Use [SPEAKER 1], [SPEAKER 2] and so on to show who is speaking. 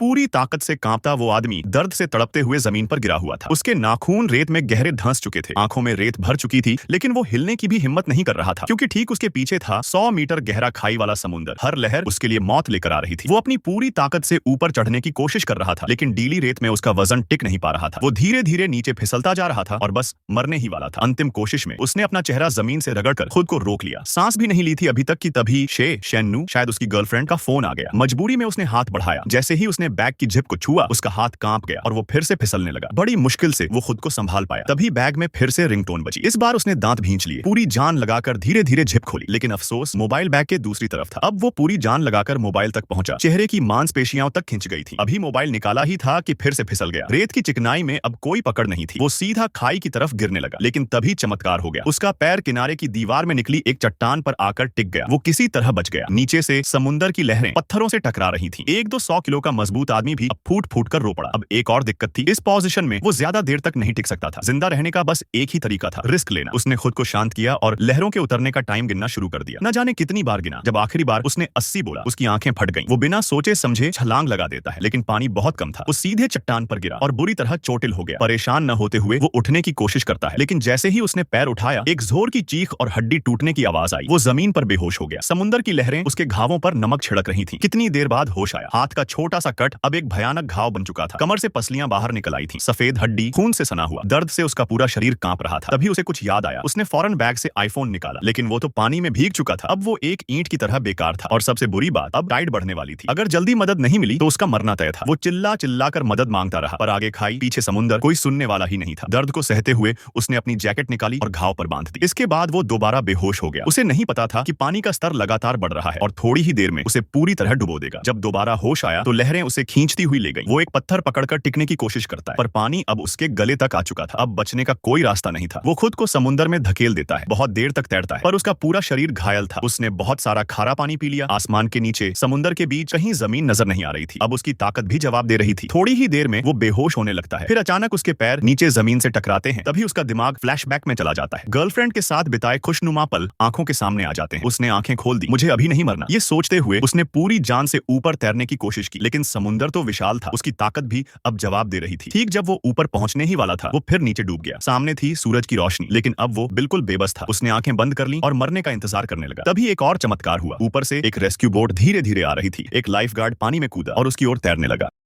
[SPEAKER 1] पूरी ताकत से कांपता वो आदमी दर्द से तड़पते हुए जमीन पर गिरा हुआ था। उसके नाखून रेत में गहरे धंस चुके थे, आंखों में रेत भर चुकी थी, लेकिन वो हिलने की भी हिम्मत नहीं कर रहा था, क्योंकि ठीक उसके पीछे था 100 मीटर गहरा खाई वाला समुद्र। हर लहर उसके लिए मौत लेकर आ रही थी। वो अपनी पूरी ताकत से ऊपर चढ़ने की कोशिश कर रहा था, लेकिन डीली रेत में उसका वजन टिक नहीं पा रहा था। वो धीरे धीरे नीचे फिसलता जा रहा था और बस मरने ही वाला था। अंतिम कोशिश में उसने अपना चेहरा जमीन से रगड़कर खुद को रोक लिया। सांस भी नहीं ली थी अभी तक कि तभी शेन्नू, शायद उसकी गर्लफ्रेंड, का फोन आ गया। मजबूरी में उसने हाथ बढ़ाया। जैसे ही उसने बैग की जिप को छुआ, उसका हाथ कांप गया और वो फिर से फिसलने लगा। बड़ी मुश्किल से वो खुद को संभाल पाया। तभी बैग में फिर से रिंगटोन बजी। इस बार उसने दांत भींच लिए, पूरी जान लगाकर धीरे धीरे जिप खोली, लेकिन अफसोस मोबाइल बैग के दूसरी तरफ था। अब वो पूरी जान लगाकर मोबाइल तक पहुंचा। चेहरे की मांसपेशियां तक खिंच गई थी। अभी मोबाइल निकाला ही था कि फिर से फिसल गया। रेत की चिकनाई में अब कोई पकड़ नहीं थी। वो सीधा खाई की तरफ गिरने लगा, लेकिन तभी चमत्कार हो गया। उसका पैर किनारे की दीवार में निकली एक चट्टान पर आकर टिक गया। वो किसी तरह बच गया। नीचे से समुंदर की लहरें पत्थरों से टकरा रही थी। 1-2 किलो का मजबूत आदमी भी अब फूट फूट कर रो पड़ा। अब एक और दिक्कत थी, इस पोजीशन में वो ज्यादा देर तक नहीं टिक सकता था। जिंदा रहने का बस एक ही तरीका था, रिस्क लेना। उसने खुद को शांत किया और लहरों के उतरने का टाइम गिनना शुरू कर दिया। न जाने कितनी बार गिना। जब आखिरी बार उसने 80 बोला, उसकी आंखें फट गईं। वो बिना सोचे समझे छलांग लगा देता है, लेकिन पानी बहुत कम था। वो सीधे चट्टान पर गिरा और बुरी तरह चोटिल हो गया। परेशान न होते हुए वो उठने की कोशिश करता है, लेकिन जैसे ही उसने पैर उठाया, एक जोर की चीख और हड्डी टूटने की आवाज आई। वो जमीन पर बेहोश हो गया। समुद्र की लहरें उसके घावों पर नमक छिड़क रही थी। कितनी देर बाद होश आया। हाथ का छोटा सा कट अब एक भयानक घाव बन चुका था। कमर से पसलियां बाहर निकल आई थी। सफेद हड्डी खून से सना हुआ। दर्द से उसका पूरा शरीर कांप रहा था। तभी उसे कुछ याद आया। उसने फौरन बैग से आईफोन निकाला, लेकिन वो तो पानी में भीग चुका था। अब वो एक ईंट की तरह बेकार था। और सबसे बुरी बात, अब टाइड बढ़ने वाली थी। अगर जल्दी मदद नहीं मिली तो उसका मरना तय था। वो चिल्ला चिल्ला कर मदद मांगता रहा, पर आगे खाई, पीछे समुद्र, कोई सुनने वाला ही नहीं था। दर्द को सहते हुए उसने अपनी जैकेट निकाली और घाव पर बांध दी। इसके बाद वो दोबारा बेहोश हो गया। उसे नहीं पता था कि पानी का स्तर लगातार बढ़ रहा है और थोड़ी ही देर में उसे पूरी तरह डुबो देगा। जब दोबारा होश आया तो लहरें उसे खींचती हुई ले गई। वो एक पत्थर पकड़कर टिकने की कोशिश करता है, पर पानी अब उसके गले तक आ चुका था। अब बचने का कोई रास्ता नहीं था। वो खुद को समुद्र में धकेल देता है। बहुत देर तक तैरता है, पर उसका पूरा शरीर घायल था। उसने बहुत सारा खारा पानी पी लिया। आसमान के नीचे समुद्र के बीच कहीं जमीन नजर नहीं आ रही थी। अब उसकी ताकत भी जवाब दे रही थी। थोड़ी ही देर में वो बेहोश होने लगता है। फिर अचानक उसके पैर नीचे जमीन से टकराते हैं। तभी उसका दिमाग फ्लैशबैक में चला जाता है। गर्लफ्रेंड के साथ बिताए खुशनुमा पल आंखों के सामने आ जाते हैं। उसने आंखें खोल दी। मुझे अभी नहीं मरना, ये सोचते हुए उसने पूरी जान से ऊपर तैरने की कोशिश की, लेकिन समुद्र तो विशाल था। उसकी ताकत भी अब जवाब दे रही थी। ठीक जब वो ऊपर पहुंचने ही वाला था, वो फिर नीचे डूब गया। सामने थी सूरज की रोशनी, लेकिन अब वो बिल्कुल बेबस था। उसने आंखें बंद कर ली और मरने का इंतजार करने लगा। तभी एक और चमत्कार हुआ। ऊपर से एक रेस्क्यू बोट धीरे धीरे आ रही थी। एक लाइफगार्ड पानी में कूदा और उसकी ओर तैरने लगा।